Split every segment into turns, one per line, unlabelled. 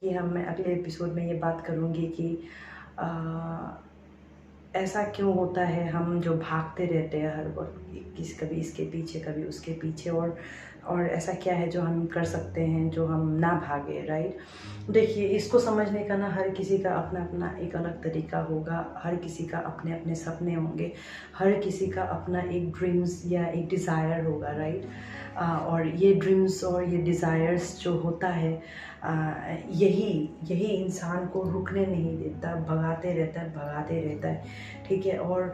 कि मैं अगले एपिसोड में ये बात करूँगी कि अ, ऐसा क्यों होता है हम जो भागते रहते हैं हर वक्त कभी इसके पीछे कभी उसके पीछे और ऐसा क्या है जो हम कर सकते हैं जो हम ना भागे, राइट। देखिए, इसको समझने का ना हर किसी का अपना अपना एक अलग तरीका होगा, हर किसी का अपने अपने सपने होंगे, हर किसी का अपना एक ड्रीम्स या एक डिज़ायर होगा, राइट। और ये ड्रीम्स और ये डिज़ायर्स जो होता है, यही यही इंसान को रुकने नहीं देता, भगाते रहता है, ठीक है। और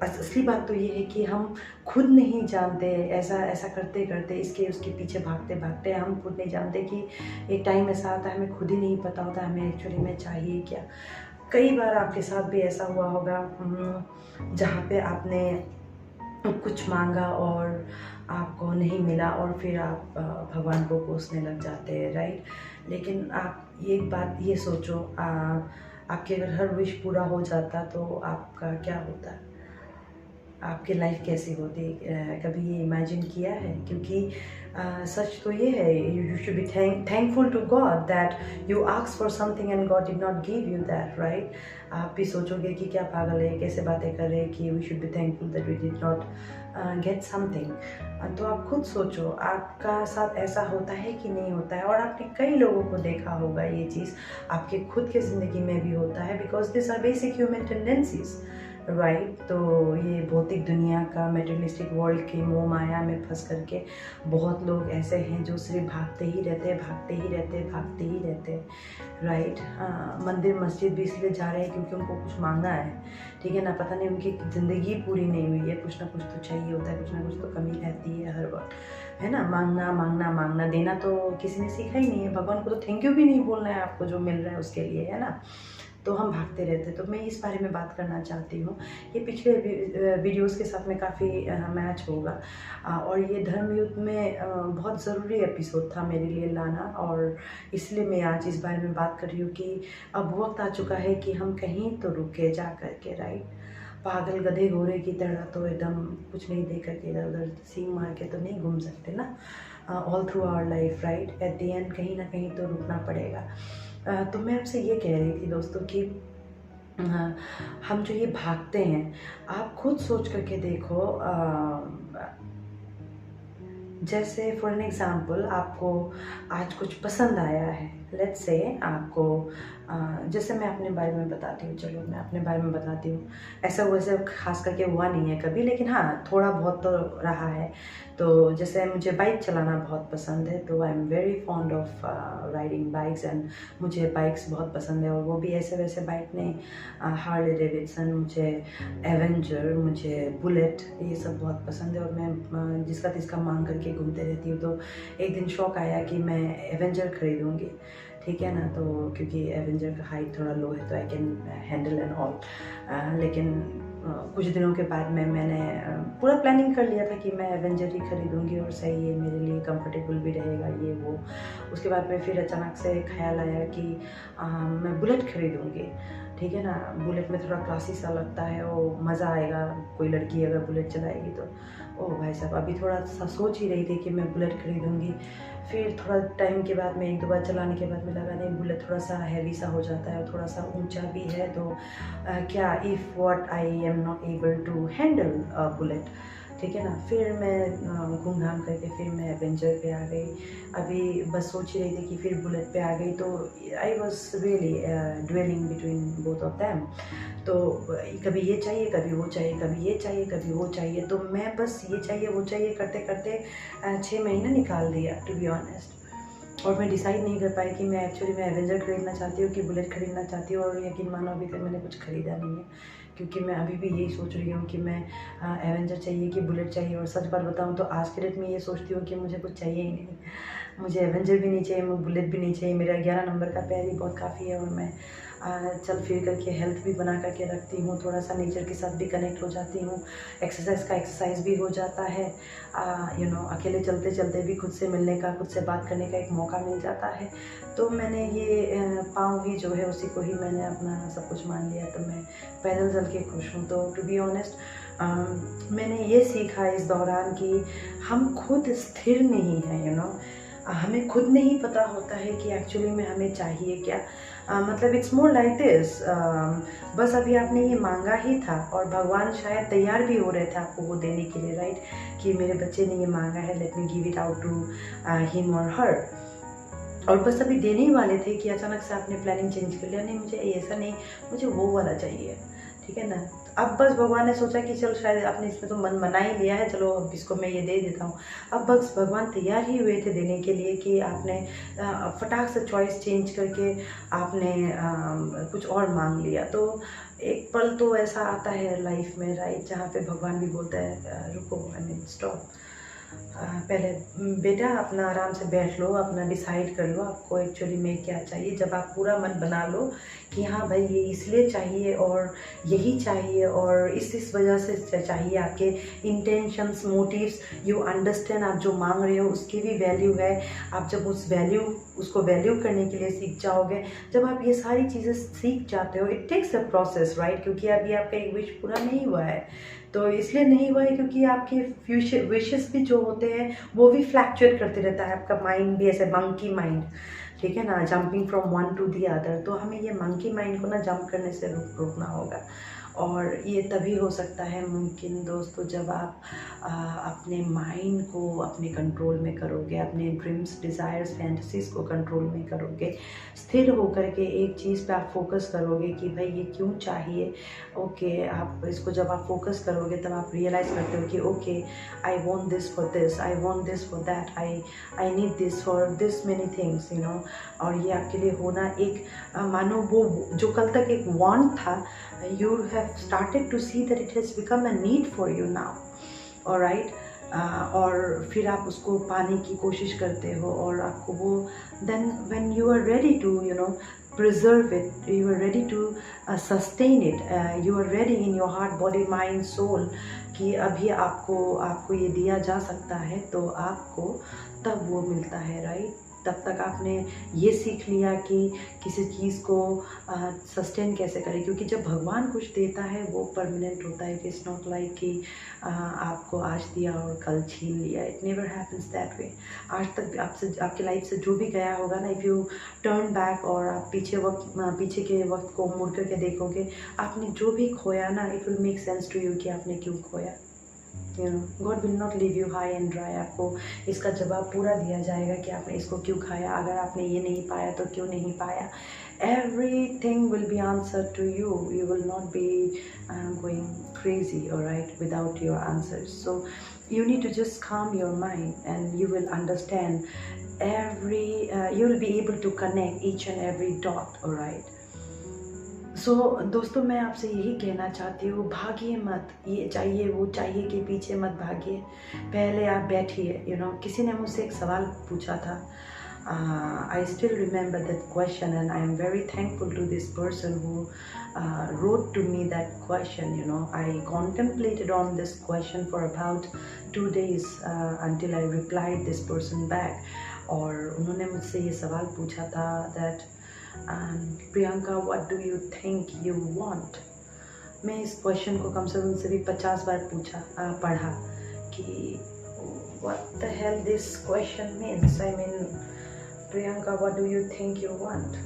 असली बात तो ये है कि हम खुद नहीं जानते, ऐसा ऐसा करते करते इसके उसके पीछे भागते भागते हम खुद नहीं जानते कि एक टाइम ऐसा आता है हमें खुद ही नहीं पता होता हमें एक्चुअली में चाहिए क्या। कई बार आपके साथ भी ऐसा हुआ होगा, जहाँ पे आपने कुछ मांगा और आपको नहीं मिला और फिर आप भगवान को कोसने लग जाते हैं, राइट। लेकिन आप एक बात ये सोचो, आपके अगर हर विश पूरा हो जाता तो आपका क्या होता, आपकी लाइफ कैसी होती, कभी ये इमेजिन किया है? क्योंकि सच तो ये है, you should be thankful to God that you ask for something and God did not give you that, right. आप भी सोचोगे कि क्या पागल है, कैसे बातें कर रहे हैं कि we should be thankful that we did not get something. तो आप खुद सोचो, आपका साथ ऐसा होता है कि नहीं होता है। और आपने कई लोगों को देखा होगा ये चीज़ आपके खुद के ज़िंदगी में भी होता है, because this are basic human tendencies, right. तो ये भौतिक दुनिया का मेटेरियलिस्टिक वर्ल्ड की मोह माया में फंस करके बहुत लोग ऐसे हैं जो सिर्फ भागते ही रहते हैं, भागते ही रहते हैं, राइट। मंदिर मस्जिद भी इसलिए जा रहे हैं क्योंकि उनको कुछ मांगना है, ठीक है ना। पता नहीं उनकी ज़िंदगी पूरी नहीं हुई है, कुछ ना कुछ तो चाहिए होता है, कुछ ना कुछ तो कमी रहती है हर वक्त, है ना। मांगना मांगना मांगना, देना तो किसी ने सीखा ही नहीं है। भगवान को तो थैंक यू भी नहीं बोलना है आपको जो मिल रहा है उसके लिए, है ना। तो हम भागते रहते हैं। तो मैं इस बारे में बात करना चाहती हूँ। ये पिछले वीडियोस के साथ में काफ़ी मैच होगा, और ये धर्म युद्ध में बहुत ज़रूरी एपिसोड था मेरे लिए लाना, और इसलिए मैं आज इस बारे में बात कर रही हूँ कि अब वक्त आ चुका है कि हम कहीं तो रुके जा करके, राइट। पागल गधे घोड़े की तरह तो एकदम कुछ नहीं दे करके इधर उधर सींग मार के तो नहीं घूम सकते ना, all through our life, right. At the end कहीं ना कहीं तो रुकना पड़ेगा। तो मैं आपसे ये कह रही थी दोस्तों कि हम जो ये भागते हैं, आप खुद सोच करके देखो, जैसे फॉर एन एग्ज़ाम्पल आपको आज कुछ पसंद आया है, लेट्स से आपको जैसे मैं अपने बारे में बताती हूँ, चलो मैं अपने बारे में बताती हूँ। ऐसा वैसे खास करके हुआ नहीं है कभी, लेकिन हाँ थोड़ा बहुत तो रहा है। तो जैसे मुझे बाइक चलाना बहुत पसंद है, तो आई am very fond of riding bikes, and मुझे बाइक्स बहुत पसंद है। और वो भी ऐसे वैसे बाइक नहीं, हार्ले डेविडसन, मुझे एवेंजर, मुझे बुलेट, ये सब बहुत पसंद है। और मैं जिसका तिसका मांग करके घूमते रहती हूँ। तो एक दिन शौक आया कि मैं एवेंजर खरीदूँगी, ठीक है ना। तो क्योंकि एवेंजर का हाइट थोड़ा लो है तो I can handle and all. लेकिन कुछ दिनों के बाद मैंने पूरा प्लानिंग कर लिया था कि मैं एवेंजर ही खरीदूँगी और सही है, मेरे लिए कंफर्टेबल भी रहेगा ये वो। उसके बाद में फिर अचानक से ख्याल आया कि मैं बुलेट खरीदूँगी, ठीक है ना। बुलेट में थोड़ा क्लासी सा लगता है और मज़ा आएगा, कोई लड़की अगर बुलेट चलाएगी तो। ओह भाई साहब, अभी थोड़ा सा सोच ही रही थी कि मैं बुलेट खरीदूँगी। फिर थोड़ा टाइम के बाद में, एक दो बार चलाने के बाद में लगा नहीं, बुलेट थोड़ा सा हैवी सा हो जाता है और थोड़ा सा ऊंचा भी है। तो क्या if what I am not able to handle bullet, ठीक है ना। फिर मैं घूम घाम करके फिर मैं एवेंजर पे आ गई। अभी बस सोच ही रही थी कि फिर बुलेट पे आ गई। तो I was really dwelling between both of them. तो कभी ये चाहिए, कभी वो चाहिए, कभी ये चाहिए, कभी वो चाहिए। तो मैं बस ये चाहिए वो चाहिए करते करते 6 महीने निकाल दिया, टू बी ऑनेस्ट। और मैं डिसाइड नहीं कर पाई कि मैं एक्चुअली मैं एवेंजर खरीदना चाहती हूँ कि बुलेट खरीदना चाहती हूँ। और यकीन मानो अभी तक मैंने कुछ खरीदा नहीं है, क्योंकि मैं अभी भी यही सोच रही हूँ कि मैं एवेंजर चाहिए कि बुलेट चाहिए। और सच बात बताऊँ तो आज के डेट में ये सोचती हूँ कि मुझे कुछ चाहिए ही नहीं, मुझे एवेंजर भी नहीं चाहिए, मुझे बुलेट भी नहीं चाहिए। मेरा 11 नंबर का पैर ही बहुत काफ़ी है। और मैं चल फिर करके हेल्थ भी बना करके रखती हूँ, थोड़ा सा नेचर के साथ भी कनेक्ट हो जाती हूँ, एक्सरसाइज भी हो जाता है। अकेले चलते चलते भी खुद से मिलने का, खुद से बात करने का एक मौका मिल जाता है। तो मैंने ये पाँव ही जो है उसी को ही मैंने अपना सब कुछ मान लिया। तो मैं पैदल चल के खुश हूँ। तो टू बी ऑनेस्ट मैंने ये सीखा इस दौरान कि हम खुद स्थिर नहीं हैं, हमें खुद नहीं पता होता है कि एक्चुअली में हमें चाहिए क्या। मतलब इट्स मोर लाइक दिस, बस अभी आपने ये मांगा ही था और भगवान शायद तैयार भी हो रहे थे आपको वो देने के लिए, राइट, कि मेरे बच्चे ने ये मांगा है, let me give it out to him और हर। और बस अभी देने ही वाले थे कि अचानक से आपने प्लानिंग चेंज कर लिया, नहीं मुझे ऐसा नहीं, मुझे वो वाला चाहिए, ठीक है ना। अब बस भगवान ने सोचा कि चलो शायद आपने इसमें तो मन बना ही लिया है, चलो अब इसको मैं ये दे देता हूँ। अब बस भगवान तैयार ही हुए थे देने के लिए कि आपने फटाक से चॉइस चेंज करके आपने कुछ और मांग लिया। तो एक पल तो ऐसा आता है लाइफ में, राइट, जहाँ पे भगवान भी बोलता है रुको, आई मीन स्टॉप, पहले बेटा अपना आराम से बैठ लो, अपना डिसाइड कर लो आपको एक्चुअली में क्या चाहिए। जब आप पूरा मन बना लो कि हाँ भाई ये इसलिए चाहिए और यही चाहिए और इस वजह से चाहिए, आपके इंटेंशंस, मोटिव्स, यू अंडरस्टैंड, आप जो मांग रहे हो उसकी भी वैल्यू है। आप जब उसको वैल्यू करने के लिए सीख जाओगे, जब आप ये सारी चीज़ें सीख जाते हो, it takes a process, right, क्योंकि अभी आपका एक विश पूरा नहीं हुआ है। तो इसलिए नहीं हुआ है क्योंकि आपके विशेस भी जो होते हैं वो भी फ्लैक्चुएट करते रहता है, आपका माइंड भी ऐसे मंकी माइंड, ठीक है ना, jumping from one to the other. तो हमें ये मंकी माइंड को ना जंप करने से रोकना होगा। और ये तभी हो सकता है मुमकिन दोस्तों जब आप अपने माइंड को अपने कंट्रोल में करोगे, अपने ड्रीम्स, डिज़ायर्स, फैंटेसीज़ को कंट्रोल में करोगे, स्थिर होकर के एक चीज़ पे आप फोकस करोगे कि भाई ये क्यों चाहिए। ओके, आप इसको जब आप फोकस करोगे तब आप रियलाइज़ करते हो कि okay, I want this for this, I want this for that, I need this for this many things, you know. और ये आपके लिए होना एक मानो वो जो कल तक एक वांट था, you have started to see that it has become a need for you now, alright, और फिर आप उसको पाने की कोशिश करते हो और आपको वो then when you are ready to preserve it, you are ready to sustain it, you are ready in your heart, body, mind, soul कि अभी आपको ये दिया जा सकता है, तो आपको तब वो मिलता है, राइट। तब तक आपने ये सीख लिया कि किसी चीज़ को सस्टेन कैसे करें, क्योंकि जब भगवान कुछ देता है वो परमानेंट होता है। इट्स नॉट लाइक कि आपको आज दिया और कल छीन लिया, it never happens that way. आज तक आपसे, आपकी लाइफ से जो भी गया होगा ना, इफ़ यू टर्न बैक और आप पीछे के वक्त को मुड़ करके देखोगे, आपने जो भी खोया ना, it will make sense to you कि आपने क्यों खोया। God will not leave you high and dry. आपको इसका जवाब पूरा दिया जाएगा कि आपने इसको क्यों खाया, अगर आपने ये नहीं पाया तो क्यों नहीं पाया। Everything will be answered to you. You will not be going crazy, alright, without your answers. So you need to just calm your mind and you will understand you will be able to connect each and every dot, alright. सो दोस्तों, मैं आपसे यही कहना चाहती हूँ, भागिए मत, ये चाहिए वो चाहिए के पीछे मत भागिए। पहले आप बैठिए। किसी ने मुझसे एक सवाल पूछा था, I still remember that question and I am very thankful to this person who wrote to me that question. I contemplated on this question for about 2 days until I replied this person back. और उन्होंने मुझसे ये सवाल पूछा था that Priyanka, what do you think you want? मैं इस question को कम से कम से भी 50 बार पढ़ा कि what the hell this question means. I mean, Priyanka, what do you think you want?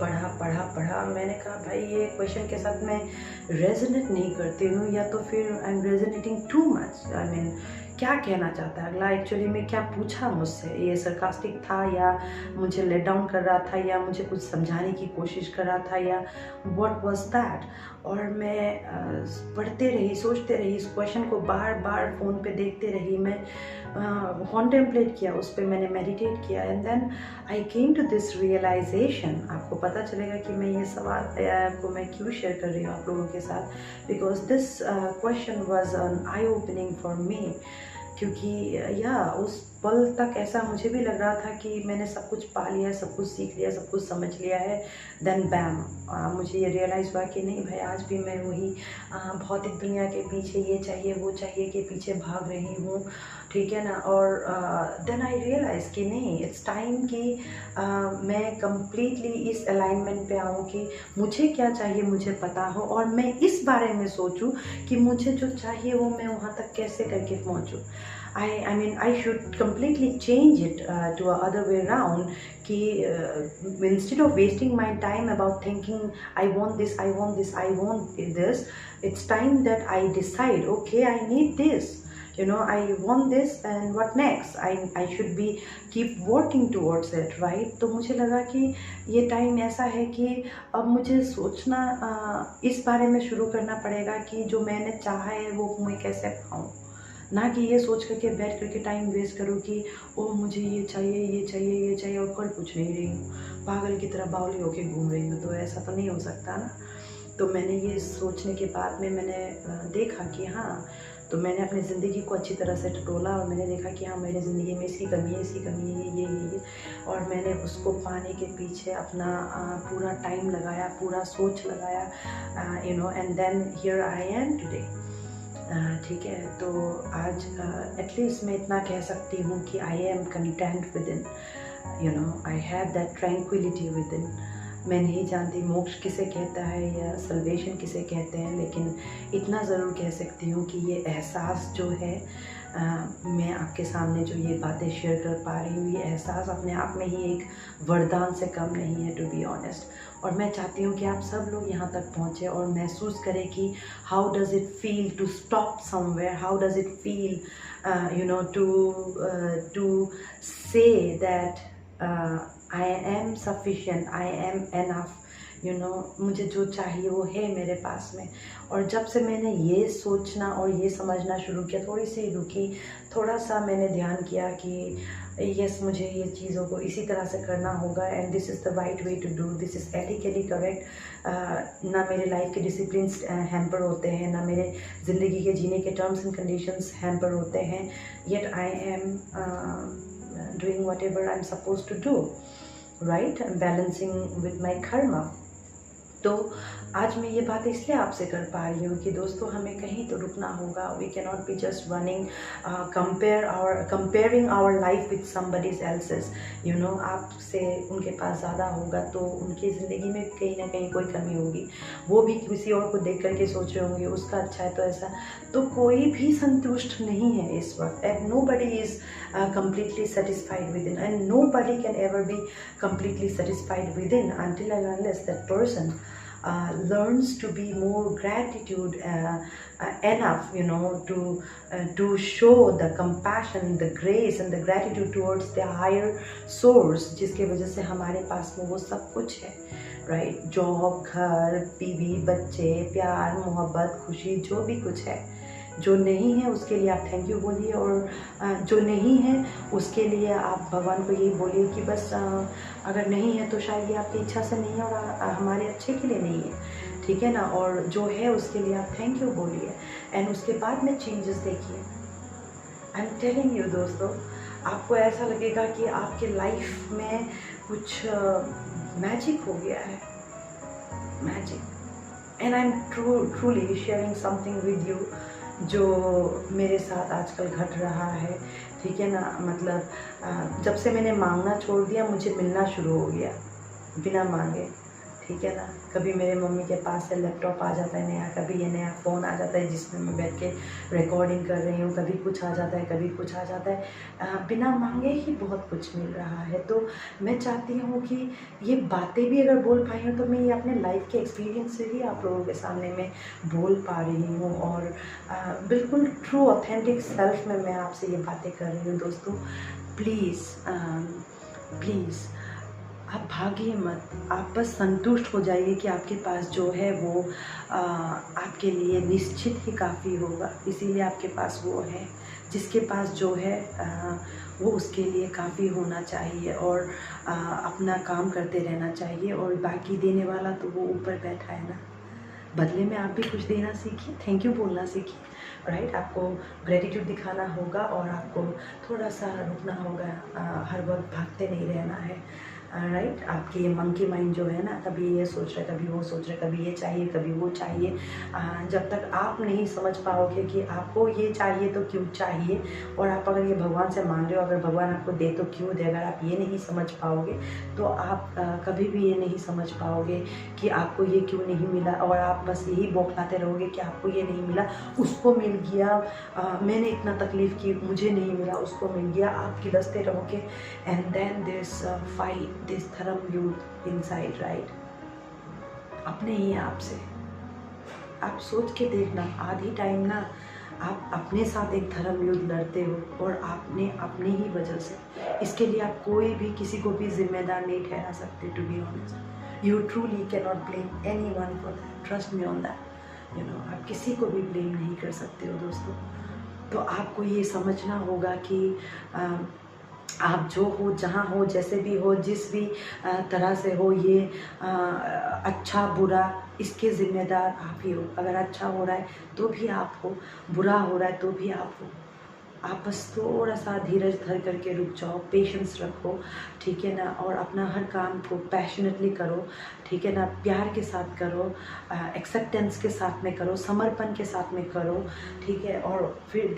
पढ़ा। मैंने कहा भाई ये क्वेश्चन के साथ मैं रेजोनेट नहीं करती हूँ, या तो फिर I am resonating too much. I mean, क्या कहना चाहता है अगला, एक्चुअली में क्या पूछा मुझसे, ये सरकास्टिक था या मुझे लेट डाउन कर रहा था या मुझे कुछ समझाने की कोशिश कर रहा था, या व्हाट वाज दैट। और मैं पढ़ते रही, सोचते रही, इस क्वेश्चन को बार बार फ़ोन पे देखते रही, मैं कॉन्टेम्पलेट किया, उस पर मैंने मेडिटेट किया, and then I came to this realisation. आपको पता चलेगा कि मैं ये सवाल को मैं क्यों शेयर कर रही हूँ आप लोगों के साथ, because this question was an I opening for me. क्योंकि उस पल तक ऐसा मुझे भी लग रहा था कि मैंने सब कुछ पा लिया है, सब कुछ सीख लिया, सब कुछ समझ लिया है। देन बैम, मुझे ये रियलाइज़ हुआ कि नहीं भाई, आज भी मैं वही भौतिक दुनिया के पीछे, ये चाहिए वो चाहिए के पीछे भाग रही हूँ, ठीक है ना। और देन आई रियलाइज़ कि नहीं, इट्स टाइम कि मैं कम्प्लीटली इस अलाइनमेंट पे आऊँ कि मुझे क्या चाहिए मुझे पता हो, और मैं इस बारे में सोचूं कि मुझे जो चाहिए वो मैं वहाँ तक कैसे करके पहुँचूँ। I mean I should completely change it to a other way around कि instead of wasting my time about thinking I want this, I want this, I want this, it's time that I decide, okay, I need this, you know, I want this and what next, I should be keep working towards it, right? तो मुझे लगा कि ये time ऐसा है कि अब मुझे सोचना इस बारे में शुरू करना पड़ेगा कि जो मैंने चाहा है वो मैं कैसे पाऊँ, ना कि ये सोच करके बैठ करके टाइम वेस्ट करूँ कि ओ मुझे ये चाहिए, ये चाहिए, ये चाहिए और कर कुछ नहीं रही हूँ, पागल की तरह बावली होके घूम रही हूँ, तो ऐसा तो नहीं हो सकता ना। तो मैंने ये सोचने के बाद में मैंने देखा कि हाँ, तो मैंने अपनी ज़िंदगी को अच्छी तरह से टटोला और मैंने देखा कि हाँ, मेरी ज़िंदगी में इसकी कमी है, इसकी कमी है, ये और मैंने उसको पाने के पीछे अपना पूरा टाइम लगाया, पूरा सोच लगाया, you know, and then here I am today. ठीक है, तो आज एटलीस्ट मैं इतना कह सकती हूँ कि I am content with in, you know, I have that tranquillity with in. मैं नहीं जानती मोक्ष किसे कहता है या सल्वेशन किसे कहते हैं, लेकिन इतना ज़रूर कह सकती हूँ कि ये एहसास जो है, मैं आपके सामने जो ये बातें शेयर कर पा रही हूँ, ये एहसास अपने आप में ही एक वरदान से कम नहीं है, टू बी ऑनेस्ट। और मैं चाहती हूँ कि आप सब लोग यहाँ तक पहुँचे और महसूस करें कि how does it feel to stop somewhere, how does it feel you know to say that I am sufficient, I am enough, you know, मुझे जो चाहिए वो है मेरे पास में। और जब से मैंने ये सोचना और ये समझना शुरू किया, थोड़ी सी रुकी, थोड़ा सा मैंने ध्यान किया कि यस, मुझे ये चीज़ों को इसी तरह से करना होगा and this is the right way to do, this is ethically correct. ना मेरे लाइफ के डिसिप्लिन हैम्पर होते हैं, ना मेरे ज़िंदगी के जीने के टर्म्स एंड कंडीशंस हैम्पर होते हैं, yet I am doing whatever I'm supposed to do, right? I'm balancing with my karma. तो आज मैं ये बात इसलिए आपसे कर पा रही हूँ कि दोस्तों, हमें कहीं तो रुकना होगा। We can not be just running comparing our life with somebody else's, you know. आपसे उनके पास ज़्यादा होगा तो उनकी ज़िंदगी में कहीं ना कहीं कोई कमी होगी, वो भी किसी और को देख करके सोच रहे होंगे उसका अच्छा है तो ऐसा, तो कोई भी संतुष्ट नहीं है इस वक्त, and nobody is completely satisfied within, and nobody can ever be completely satisfied within until and unless that person learns to be more gratitude enough, you know, to show the compassion, the grace and the gratitude towards the higher source, जिसके वजह से हमारे पास में वो सब कुछ है, right? Job, घर, बीवी, बच्चे, प्यार, मोहब्बत, खुशी, जो भी कुछ है। जो नहीं है उसके लिए आप थैंक यू बोलिए, और जो नहीं है उसके लिए आप भगवान को यही बोलिए कि बस अगर नहीं है तो शायद ये आपकी इच्छा से नहीं है और हमारे अच्छे के लिए नहीं है, ठीक है ना। और जो है उसके लिए आप थैंक यू बोलिए एंड उसके बाद में चेंजेस देखिए। आई एम टेलिंग यू दोस्तों, आपको ऐसा लगेगा कि आपके लाइफ में कुछ मैजिक हो गया है, magic. And I am truly sharing something with you जो मेरे साथ आजकल घट रहा है, ठीक है ना। मतलब जब से मैंने मांगना छोड़ दिया, मुझे मिलना शुरू हो गया बिना मांगे, ठीक है ना। कभी मेरे मम्मी के पास से लैपटॉप आ जाता है नया, कभी ये नया फ़ोन आ जाता है जिसमें मैं बैठ के रिकॉर्डिंग कर रही हूँ, कभी कुछ आ जाता है, कभी कुछ आ जाता है, बिना मांगे ही बहुत कुछ मिल रहा है। तो मैं चाहती हूँ कि ये बातें भी अगर बोल पाई हूँ तो मैं ये अपने लाइफ के एक्सपीरियंस से ही आप लोगों के सामने में बोल पा रही हूँ, और बिल्कुल ट्रू ऑथेंटिक सेल्फ में मैं आपसे ये बातें कर रही हूँ। दोस्तों प्लीज़ प्लीज़ आप भागिए मत, आप बस संतुष्ट हो जाइए कि आपके पास जो है वो आपके लिए निश्चित ही काफ़ी होगा। इसीलिए आपके पास वो है, जिसके पास जो है वो उसके लिए काफ़ी होना चाहिए, और अपना काम करते रहना चाहिए, और बाकी देने वाला तो वो ऊपर बैठा है ना। बदले में आप भी कुछ देना सीखिए, थैंक यू बोलना सीखिए, राइट? आपको ग्रेटिट्यूड दिखाना होगा और आपको थोड़ा सा रुकना होगा, हर वक्त भागते नहीं रहना है, राइट। आपकी ये मंकी माइंड जो है ना, कभी ये सोच रहा है, कभी वो सोच रहा है, कभी ये चाहिए, कभी वो चाहिए। जब तक आप नहीं समझ पाओगे कि आपको ये चाहिए तो क्यों चाहिए, और आप अगर ये भगवान से मांग रहे हो, अगर भगवान आपको दे तो क्यों दे, अगर आप ये नहीं समझ पाओगे तो आप कभी भी ये नहीं समझ पाओगे कि आपको ये क्यों नहीं मिला, और आप बस यही बौखलाते रहोगे कि आपको ये नहीं मिला, उसको मिल गया, मैंने इतना तकलीफ़ की, मुझे नहीं मिला, उसको मिल गया। आप गिलसते रहोगे, and then this fight, this धर्म युद्ध इनसाइड, राइट, अपने ही आप से। आप सोच के देखना, आधी टाइम ना आप अपने साथ एक धर्म युद्ध लड़ते हो, और आपने अपनी ही वजह से। इसके लिए आप कोई भी किसी को भी जिम्मेदार नहीं ठहरा सकते, to be honest. You truly can not blame anyone for that, trust me on that. आप किसी को भी ब्लेम नहीं कर सकते हो दोस्तों। तो आपको ये समझना होगा कि आप जो हो, जहाँ हो, जैसे भी हो, जिस भी तरह से हो, ये अच्छा बुरा इसके ज़िम्मेदार आप ही हो। अगर अच्छा हो रहा है तो भी आप हो, बुरा हो रहा है तो भी आप हो। आप बस थोड़ा सा धीरज धर करके रुक जाओ, पेशेंस रखो, ठीक है ना, और अपना हर काम को पैशनेटली करो, ठीक है ना, प्यार के साथ करो, एक्सेप्टेंस के साथ में करो, समर्पण के साथ में करो, ठीक है। और फिर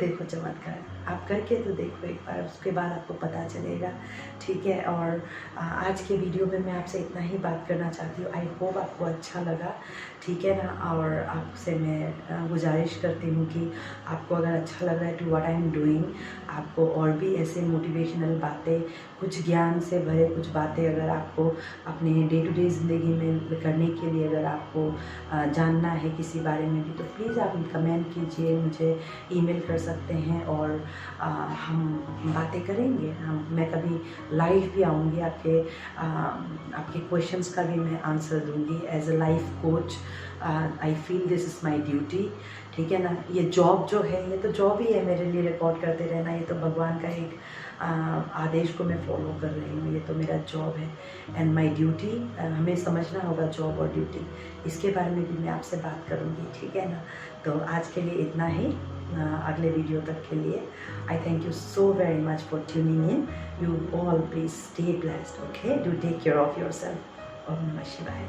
देखो चमत्कार। आप करके तो देखो एक बार, उसके बाद आपको पता चलेगा, ठीक है। और आज के वीडियो में मैं आपसे इतना ही बात करना चाहती हूँ। आई होप आपको अच्छा लगा, ठीक है ना। और आपसे मैं गुजारिश करती हूँ कि आपको अगर अच्छा लग रहा है to what I am doing, आपको और भी ऐसे मोटिवेशनल बातें, कुछ ज्ञान से भरे कुछ बातें अगर आपको अपने डे टू डे ज़िंदगी में करने के लिए अगर आपको जानना है किसी बारे में भी, तो प्लीज़ आप कमेंट कीजिए, मुझे ईमेल कर सकते हैं, और हम बातें करेंगे। मैं कभी लाइव भी आऊँगी, आपके क्वेश्चंस का भी मैं आंसर दूँगी as a life coach. I feel this is my duty, ठीक है ना। ये जॉब जो है, ये तो जॉब ही है मेरे लिए, रिकॉर्ड करते रहना, ये तो भगवान का एक आदेश को मैं फॉलो कर रही हूँ, ये तो मेरा जॉब है एंड माई ड्यूटी। हमें समझना होगा जॉब और ड्यूटी, इसके बारे में भी मैं आपसे बात करूँगी, ठीक है ना। तो आज के लिए इतना ही, अगले वीडियो तक के लिए I thank you so very much for tuning in. You all please stay blessed, okay, do take care of yourself. ओम नमः शिवाय।